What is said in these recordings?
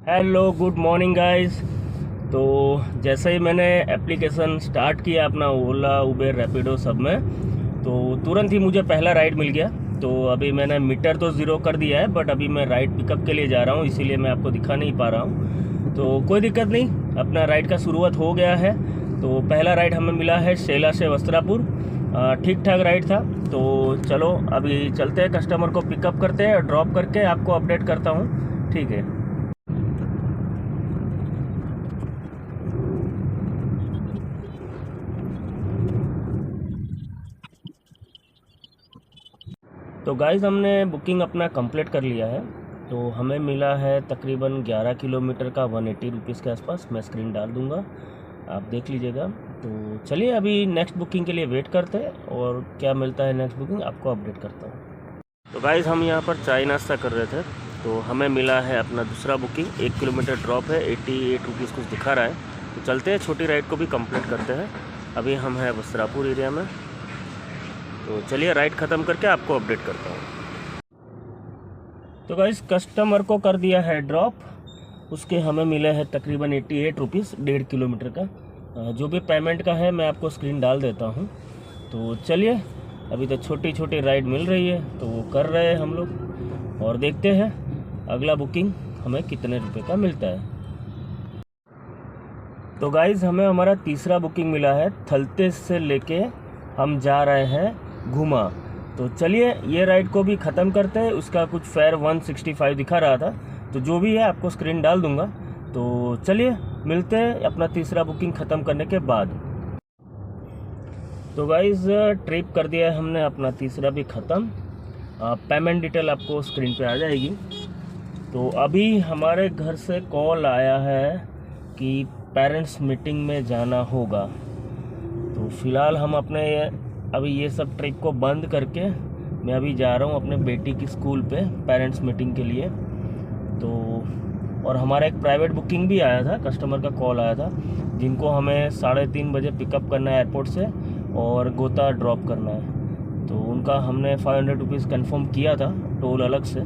Hello good morning guys. तो जैसे ही मैंने एप्लीकेशन स्टार्ट किया अपना ओला उबेर रैपिडो सब में, तो तुरंत ही मुझे पहला राइड मिल गया। तो अभी मैंने मीटर तो ज़ीरो कर दिया है, बट अभी मैं राइड पिकअप के लिए जा रहा हूँ, इसीलिए मैं आपको दिखा नहीं पा रहा हूँ। तो कोई दिक्कत नहीं, अपना राइड का शुरुआत हो गया है। तो पहला राइड हमें मिला है शेला से वस्त्रापुर। ठीक ठाक राइड था। तो चलो अभी चलते हैं, कस्टमर को पिकअप करते हैं और ड्रॉप करके आपको अपडेट करता हूँ। ठीक है। तो गाइस हमने बुकिंग अपना कंप्लीट कर लिया है। तो हमें मिला है तकरीबन 11 किलोमीटर का 180 रुपीज़ के आसपास। मैं स्क्रीन डाल दूंगा, आप देख लीजिएगा। तो चलिए अभी नेक्स्ट बुकिंग के लिए वेट करते हैं और क्या मिलता है नेक्स्ट बुकिंग आपको अपडेट करता हूँ। तो गाइस हम यहाँ पर चाय नाश्ता कर रहे थे, तो हमें मिला है अपना दूसरा बुकिंग। 1 किलोमीटर ड्रॉप है, 88 रुपीज़ कुछ दिखा रहा है। तो चलते हैं, छोटी राइड को भी कंप्लीट करते हैं। अभी हम हैं वस्त्रापुर एरिया में। तो चलिए राइड ख़त्म करके आपको अपडेट करता हूँ। तो गाइस कस्टमर को कर दिया है ड्रॉप, उसके हमें मिले हैं तकरीबन 88 रुपीज़ 1.5 किलोमीटर का। जो भी पेमेंट का है मैं आपको स्क्रीन डाल देता हूँ। तो चलिए अभी तो छोटी छोटी राइड मिल रही है, तो वो कर रहे हैं हम लोग, और देखते हैं अगला बुकिंग हमें कितने रुपए का मिलता है। तो गाइस हमें हमारा तीसरा बुकिंग मिला है। थलते से लेके हम जा रहे हैं घुमा। तो चलिए ये राइड को भी ख़त्म करते हैं। उसका कुछ फेयर 165 दिखा रहा था, तो जो भी है आपको स्क्रीन डाल दूंगा। तो चलिए मिलते हैं अपना तीसरा बुकिंग ख़त्म करने के बाद। तो गाइस ट्रिप कर दिया है हमने अपना तीसरा भी ख़त्म। पेमेंट डिटेल आपको स्क्रीन पे आ जाएगी। तो अभी हमारे घर से कॉल आया है कि पेरेंट्स मीटिंग में जाना होगा। तो फिलहाल हम अपने अभी ये सब ट्रिप को बंद करके मैं अभी जा रहा हूँ अपने बेटी की स्कूल पे पेरेंट्स मीटिंग के लिए। तो और हमारा एक प्राइवेट बुकिंग भी आया था, कस्टमर का कॉल आया था, जिनको हमें 3:30 बजे पिकअप करना है एयरपोर्ट से और गोता ड्रॉप करना है। तो उनका हमने 500 रुपीज़ कन्फर्म किया था, टोल अलग से।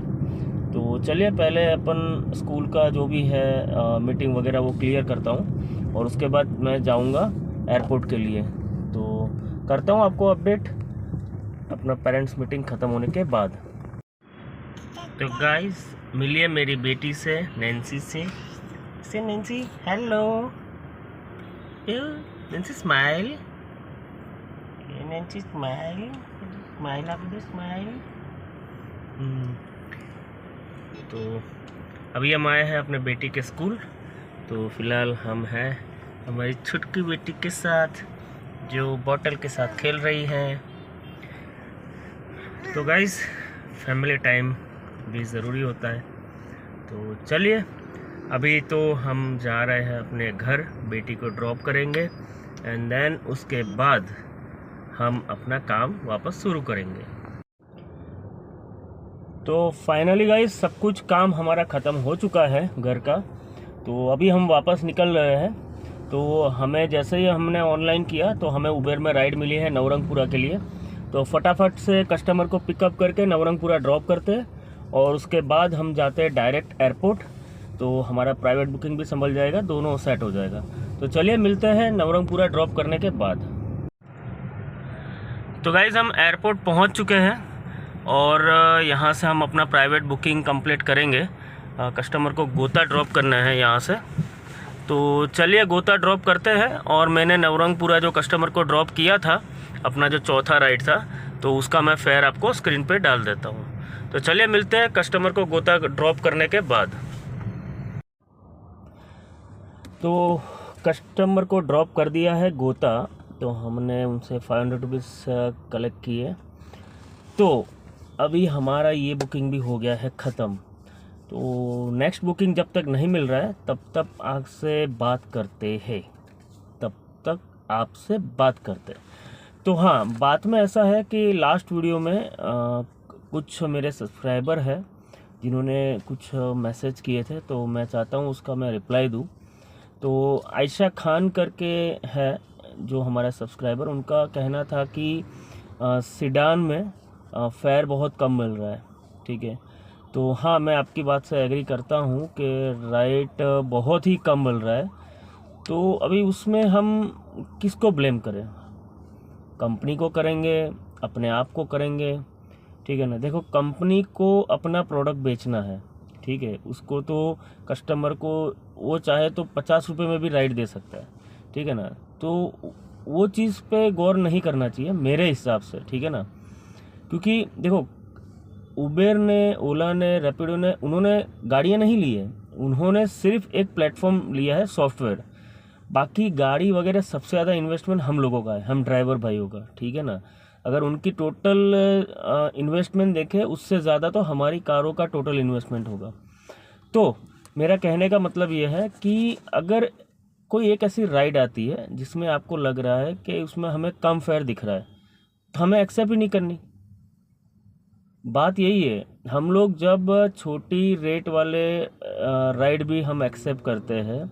तो चलिए पहले अपन स्कूल का जो भी है मीटिंग वगैरह वो क्लियर करता हूँ, और उसके बाद मैं जाऊँगा एयरपोर्ट के लिए। तो करता हूँ आपको अपडेट अपना पेरेंट्स मीटिंग ख़त्म होने के बाद। तो गाइस मिलिए मेरी बेटी से, नैन्सी से Nancy hello, Nancy smile, Nancy smile, smile आप दो स्माइल। तो अभी हम आए हैं अपने बेटी के स्कूल। तो फिलहाल हम हैं हमारी छुटकी बेटी के साथ, जो बॉटल के साथ खेल रही है। तो गाइस फैमिली टाइम भी ज़रूरी होता है। तो चलिए अभी तो हम जा रहे हैं अपने घर, बेटी को ड्रॉप करेंगे एंड देन उसके बाद हम अपना काम वापस शुरू करेंगे। तो फाइनली गाइस सब कुछ काम हमारा ख़त्म हो चुका है घर का। तो अभी हम वापस निकल रहे हैं। तो हमें जैसे ही हमने ऑनलाइन किया तो हमें उबेर में राइड मिली है नवरंगपुरा के लिए। तो फटाफट से कस्टमर को पिकअप करके नवरंगपुरा ड्रॉप करते हैं और उसके बाद हम जाते हैं डायरेक्ट एयरपोर्ट। तो हमारा प्राइवेट बुकिंग भी संभल जाएगा, दोनों सेट हो जाएगा। तो चलिए मिलते हैं नवरंगपुरा ड्रॉप करने के बाद। तो गाइज़ हम एयरपोर्ट पहुंच चुके हैं और यहाँ से हम अपना प्राइवेट बुकिंग कंप्लीट करेंगे। कस्टमर को गोता ड्रॉप करना है यहाँ से। तो चलिए गोता ड्रॉप करते हैं। और मैंने नवरंगपुरा जो कस्टमर को ड्रॉप किया था, अपना जो चौथा राइड था, तो उसका मैं फेयर आपको स्क्रीन पे डाल देता हूँ। तो चलिए मिलते हैं कस्टमर को गोता ड्रॉप करने के बाद। तो कस्टमर को ड्रॉप कर दिया है गोता। तो हमने उनसे 500 रुपीज़ कलेक्ट किए। तो अभी हमारा ये बुकिंग भी हो गया है ख़त्म। तो नेक्स्ट बुकिंग जब तक नहीं मिल रहा है तब तक आपसे बात करते हैं, तो हाँ, बात में ऐसा है कि लास्ट वीडियो में कुछ मेरे सब्सक्राइबर हैं जिन्होंने कुछ मैसेज किए थे, तो मैं चाहता हूँ उसका मैं रिप्लाई दूँ। तो आयशा खान करके है जो हमारा सब्सक्राइबर, उनका कहना था कि सीडान में फेयर बहुत कम मिल रहा है। ठीक है, तो हाँ, मैं आपकी बात से एग्री करता हूँ कि राइड बहुत ही कम मिल रहा है। तो अभी उसमें हम किसको ब्लेम करें? कंपनी को करेंगे, अपने आप को करेंगे? ठीक है ना। देखो, कंपनी को अपना प्रोडक्ट बेचना है, ठीक है, उसको तो कस्टमर को वो चाहे तो 50 रुपये में भी राइड दे सकता है, ठीक है ना। तो वो चीज़ पे गौर नहीं करना चाहिए मेरे हिसाब से, ठीक है ना। क्योंकि देखो, उबेर ने, ओला ने, रैपिडो ने, उन्होंने गाड़ियाँ नहीं ली है, उन्होंने सिर्फ एक प्लेटफॉर्म लिया है, सॉफ्टवेयर। बाकी गाड़ी वगैरह सबसे ज़्यादा इन्वेस्टमेंट हम लोगों का है, हम ड्राइवर भाइयों का, ठीक है ना। अगर उनकी टोटल इन्वेस्टमेंट देखें, उससे ज़्यादा तो हमारी कारों का टोटल इन्वेस्टमेंट होगा। तो मेरा कहने का मतलब ये है कि अगर कोई एक ऐसी राइड आती है जिसमें आपको लग रहा है कि उसमें हमें कम फेयर दिख रहा है, तो हमें एक्सेप्ट ही नहीं करनी। बात यही है, हम लोग जब छोटी रेट वाले राइड भी हम एक्सेप्ट करते हैं,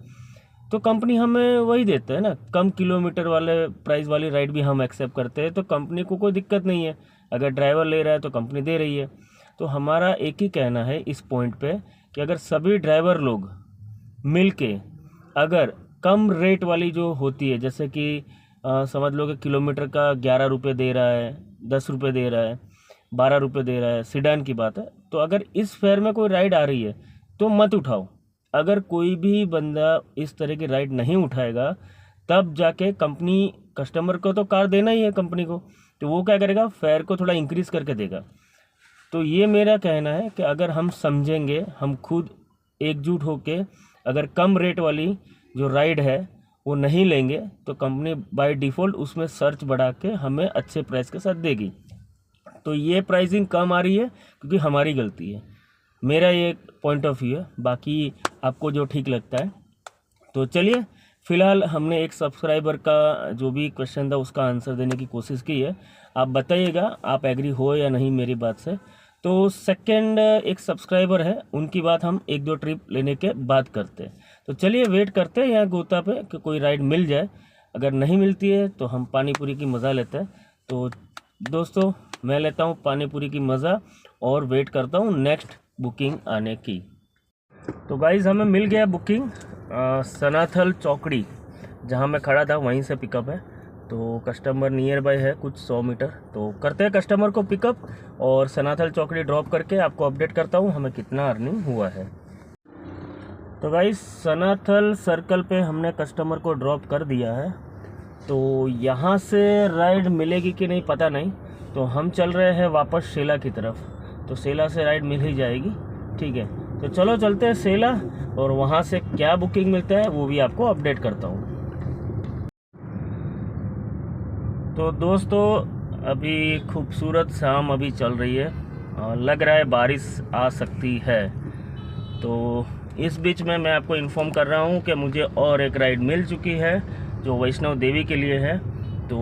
तो कंपनी हमें वही देते हैं ना। कम किलोमीटर वाले प्राइस वाली राइड भी हम एक्सेप्ट करते हैं, तो कंपनी को कोई दिक्कत नहीं है। अगर ड्राइवर ले रहा है तो कंपनी दे रही है। तो हमारा एक ही कहना है इस पॉइंट पे कि अगर सभी ड्राइवर लोग मिल के अगर कम रेट वाली जो होती है, जैसे कि समझ लो कि किलोमीटर का 11 रुपये दे रहा है, 10 रुपये दे रहा है, 12 रुपये दे रहा है, सीडान की बात है, तो अगर इस फेयर में कोई राइड आ रही है तो मत उठाओ। अगर कोई भी बंदा इस तरह की राइड नहीं उठाएगा, तब जाके कंपनी, कस्टमर को तो कार देना ही है कंपनी को, तो वो क्या करेगा, फेयर को थोड़ा इंक्रीज़ करके देगा। तो ये मेरा कहना है कि अगर हम समझेंगे, हम खुद एकजुट होके अगर कम रेट वाली जो राइड है वो नहीं लेंगे, तो कंपनी बाय डिफ़ॉल्ट उसमें सर्च बढ़ा के हमें अच्छे प्राइस के साथ देगी। तो ये प्राइसिंग कम आ रही है क्योंकि हमारी गलती है, मेरा ये पॉइंट ऑफ व्यू है। बाकी आपको जो ठीक लगता है। तो चलिए, फ़िलहाल हमने एक सब्सक्राइबर का जो भी क्वेश्चन था उसका आंसर देने की कोशिश की है। आप बताइएगा आप एग्री हो या नहीं मेरी बात से। तो सेकंड एक सब्सक्राइबर है, उनकी बात हम 1-2 ट्रिप लेने के बाद करते हैं। तो चलिए वेट करते हैं यहाँ गोता पे कि कोई राइड मिल जाए। अगर नहीं मिलती है तो हम पानी पूरी की मज़ा लेते हैं। तो दोस्तों, मैं लेता हूँ पानी पूरी की मज़ा और वेट करता हूँ नेक्स्ट बुकिंग आने की। तो गाइज़, हमें मिल गया बुकिंग सनाथल चौकड़ी, जहाँ मैं खड़ा था वहीं से पिकअप है। तो कस्टमर नियर बाय है कुछ 100 मीटर। तो करते हैं कस्टमर को पिकअप और सनाथल चौकड़ी ड्रॉप करके आपको अपडेट करता हूँ हमें कितना अर्निंग हुआ है। तो गाइज़, सनाथल सर्कल पे हमने कस्टमर को ड्रॉप कर दिया है। तो यहाँ से राइड मिलेगी कि नहीं पता नहीं, तो हम चल रहे हैं वापस सेला की तरफ। तो सेला से राइड मिल ही जाएगी, ठीक है। तो चलो चलते हैं सेला और वहाँ से क्या बुकिंग मिलता है वो भी आपको अपडेट करता हूँ। तो दोस्तों, अभी खूबसूरत शाम अभी चल रही है, लग रहा है बारिश आ सकती है। तो इस बीच में मैं आपको इन्फॉर्म कर रहा हूँ कि मुझे और एक राइड मिल चुकी है जो वैष्णो देवी के लिए है। तो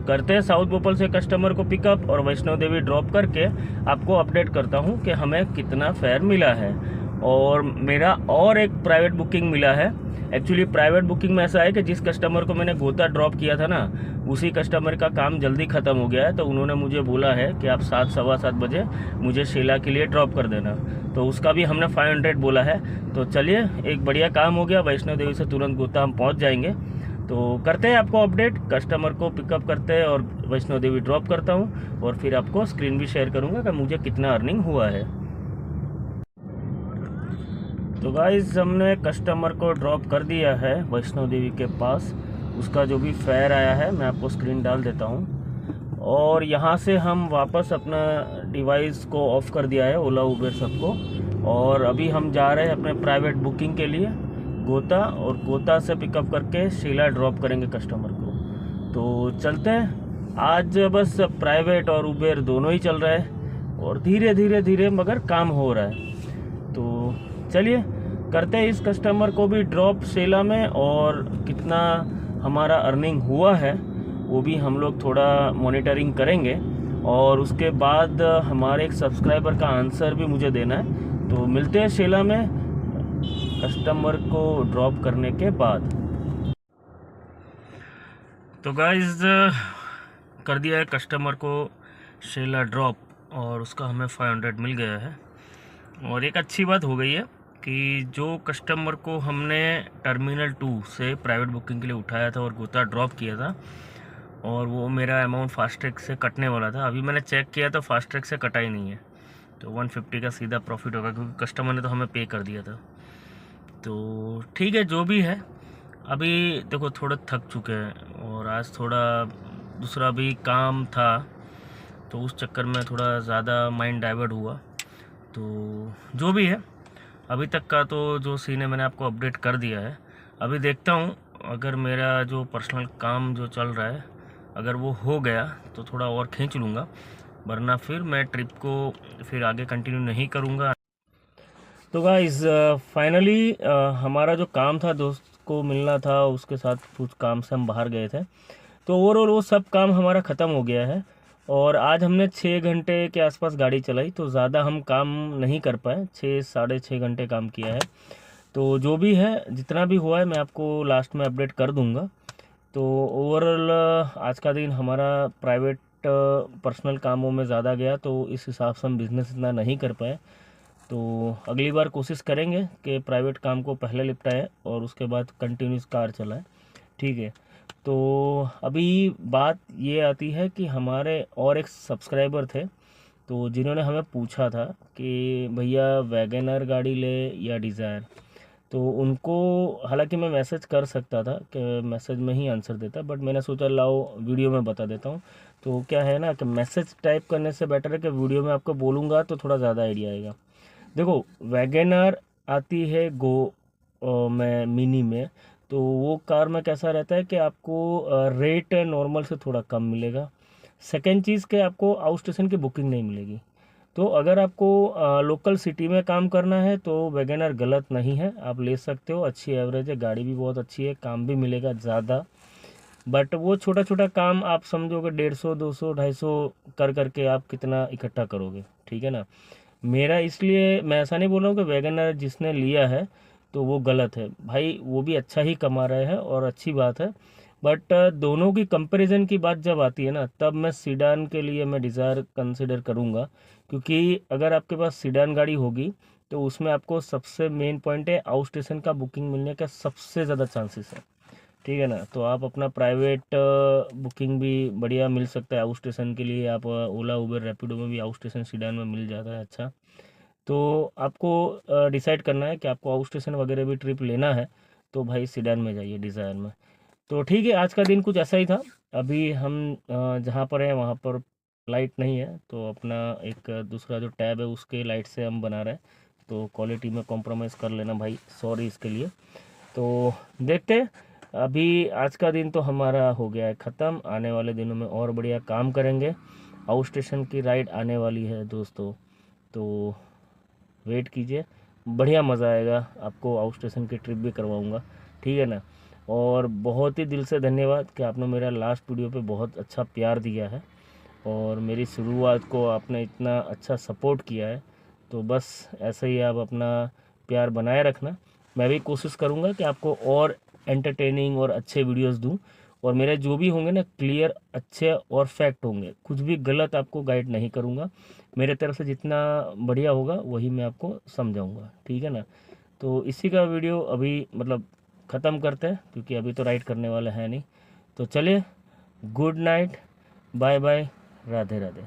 करते हैं साउथ भोपाल से कस्टमर को पिकअप और वैष्णो देवी ड्रॉप करके आपको अपडेट करता हूँ कि हमें कितना फेयर मिला है। और मेरा और एक प्राइवेट बुकिंग मिला है। एक्चुअली प्राइवेट बुकिंग में ऐसा है कि जिस कस्टमर को मैंने गोता ड्रॉप किया था ना, उसी कस्टमर का काम जल्दी ख़त्म हो गया है। तो उन्होंने मुझे बोला है कि आप 7, सवा 7 बजे मुझे शेला के लिए ड्रॉप कर देना। तो उसका भी हमने 500 बोला है। तो चलिए, एक बढ़िया काम हो गया, वैष्णो देवी से तुरंत गोता हम पहुंच जाएंगे। तो करते हैं आपको अपडेट, कस्टमर को पिकअप करते हैं और वैष्णो देवी ड्रॉप करता हूं, और फिर आपको स्क्रीन भी शेयर करूंगा कि मुझे कितना अर्निंग हुआ है। तो गाइस, हमने कस्टमर को ड्रॉप कर दिया है वैष्णो देवी के पास। उसका जो भी फेयर आया है मैं आपको स्क्रीन डाल देता हूं। और यहाँ से हम वापस अपना डिवाइस को ऑफ़ कर दिया है, ओला उबेर सबको। और अभी हम जा रहे हैं अपने प्राइवेट बुकिंग के लिए गोता, और गोता से पिकअप करके शेला ड्रॉप करेंगे कस्टमर को। तो चलते हैं। आज बस प्राइवेट और उबेर दोनों ही चल रहा है और धीरे धीरे मगर काम हो रहा है। तो चलिए, करते हैं इस कस्टमर को भी ड्रॉप शेला में, और कितना हमारा अर्निंग हुआ है वो भी हम लोग थोड़ा मॉनिटरिंग करेंगे। और उसके बाद हमारे एक सब्सक्राइबर का आंसर भी मुझे देना है। तो मिलते हैं शेला में कस्टमर को ड्रॉप करने के बाद। तो गाइस, कर दिया है कस्टमर को शेला ड्रॉप और उसका हमें 500 मिल गया है। और एक अच्छी बात हो गई है कि जो कस्टमर को हमने टर्मिनल 2 से प्राइवेट बुकिंग के लिए उठाया था और गोता ड्रॉप किया था, और वो मेरा अमाउंट फास्टैग से कटने वाला था, अभी मैंने चेक किया तो फास्टैग से कटा ही नहीं है। तो 150 का सीधा प्रॉफिट होगा, क्योंकि कस्टमर ने तो हमें पे कर दिया था। तो ठीक है, जो भी है। अभी देखो थोड़ा थक चुके हैं, और आज थोड़ा दूसरा भी काम था, तो उस चक्कर में थोड़ा ज़्यादा माइंड डाइवर्ट हुआ। तो जो भी है, अभी तक का तो जो सीन है मैंने आपको अपडेट कर दिया है। अभी देखता हूँ, अगर मेरा जो पर्सनल काम जो चल रहा है अगर वो हो गया तो थोड़ा और खींच लूँगा, वरना फिर मैं ट्रिप को फिर आगे कंटिन्यू नहीं करूँगा। तो गाइस फाइनली हमारा जो काम था, दोस्त को मिलना था, उसके साथ कुछ काम से हम बाहर गए थे, तो ओवरऑल वो सब काम हमारा ख़त्म हो गया है। और आज हमने 6 घंटे के आसपास गाड़ी चलाई, तो ज़्यादा हम काम नहीं कर पाए, 6 साढ़े 6 घंटे काम किया है। तो जो भी है, जितना भी हुआ है मैं आपको लास्ट में अपडेट कर दूंगा। तो ओवरऑल आज का दिन हमारा प्राइवेट पर्सनल कामों में ज़्यादा गया, तो इस हिसाब से हम बिज़नेस इतना नहीं कर पाए। तो अगली बार कोशिश करेंगे कि प्राइवेट काम को पहले निपटाएं और उसके बाद कंटिन्यूस कार चलाएं। ठीक है। तो अभी बात ये आती है कि हमारे और एक सब्सक्राइबर थे, तो जिन्होंने हमें पूछा था कि भैया वैगनर गाड़ी ले या डिज़ायर। तो उनको हालांकि मैं मैसेज कर सकता था कि मैसेज में ही आंसर देता, बट मैंने सोचा लाओ वीडियो में बता देता हूँ। तो क्या है ना कि मैसेज टाइप करने से बेटर है कि वीडियो में आपको बोलूँगा तो थोड़ा ज़्यादा आइडिया आएगा। देखो, वैगनर आती है में मिनी में, तो वो कार में कैसा रहता है कि आपको रेट नॉर्मल से थोड़ा कम मिलेगा। सेकेंड चीज़ के आपको आउट स्टेशन की बुकिंग नहीं मिलेगी। तो अगर आपको लोकल सिटी में काम करना है तो वैगनर गलत नहीं है, आप ले सकते हो, अच्छी एवरेज है, गाड़ी भी बहुत अच्छी है, काम भी मिलेगा ज़्यादा। बट वो छोटा छोटा काम आप समझोगे 150 200 250 कर करके आप कितना इकट्ठा करोगे, ठीक है ना। मेरा इसलिए मैं ऐसा नहीं बोल रहा हूँ कि वैगनर जिसने लिया है तो वो गलत है, भाई वो भी अच्छा ही कमा रहे हैं और अच्छी बात है। बट दोनों की कंपैरिजन की बात जब आती है ना, तब मैं सीडान के लिए मैं डिज़ायर कंसिडर करूँगा। क्योंकि अगर आपके पास सीडान गाड़ी होगी तो उसमें आपको सबसे मेन पॉइंट है, आउट स्टेशन का बुकिंग मिलने का सबसे ज़्यादा चांसेस है। ठीक है ना। तो आप अपना प्राइवेट बुकिंग भी बढ़िया मिल सकता है आउट स्टेशन के लिए, आप ओला उबर रैपिडो में भी आउट स्टेशन सीडान में मिल जाता है। अच्छा, तो आपको डिसाइड करना है कि आपको आउट स्टेशन वगैरह भी ट्रिप लेना है तो भाई सीडान में जाइए, डिज़ायर में। तो ठीक है, आज का दिन कुछ ऐसा ही था। अभी हम जहाँ पर हैं वहाँ पर लाइट नहीं है, तो अपना एक दूसरा जो टैब है उसके लाइट से हम बना रहे हैं, तो क्वालिटी में कॉम्प्रोमाइज़ कर लेना भाई, सॉरी इसके लिए। तो देखते हैं, अभी आज का दिन तो हमारा हो गया है ख़त्म, आने वाले दिनों में और बढ़िया काम करेंगे। आउट स्टेशन की राइड आने वाली है दोस्तों, तो वेट कीजिए, बढ़िया मज़ा आएगा, आपको आउट स्टेशन की ट्रिप भी करवाऊँगा, ठीक है ना। और बहुत ही दिल से धन्यवाद कि आपने मेरा लास्ट वीडियो पे बहुत अच्छा प्यार दिया है और मेरी शुरुआत को आपने इतना अच्छा सपोर्ट किया है। तो बस ऐसे ही आप अपना प्यार बनाए रखना। मैं भी कोशिश करूँगा कि आपको और एंटरटेनिंग और अच्छे वीडियोस दूं, और मेरे जो भी होंगे ना क्लियर अच्छे और फैक्ट होंगे, कुछ भी गलत आपको गाइड नहीं करूँगा। मेरे तरफ से जितना बढ़िया होगा वही मैं आपको समझाऊँगा, ठीक है ना। तो इसी का वीडियो अभी मतलब ख़त्म करते हैं, क्योंकि अभी तो राइड करने वाला है नहीं। तो चलिए, good night, bye bye, Radhe Radhe.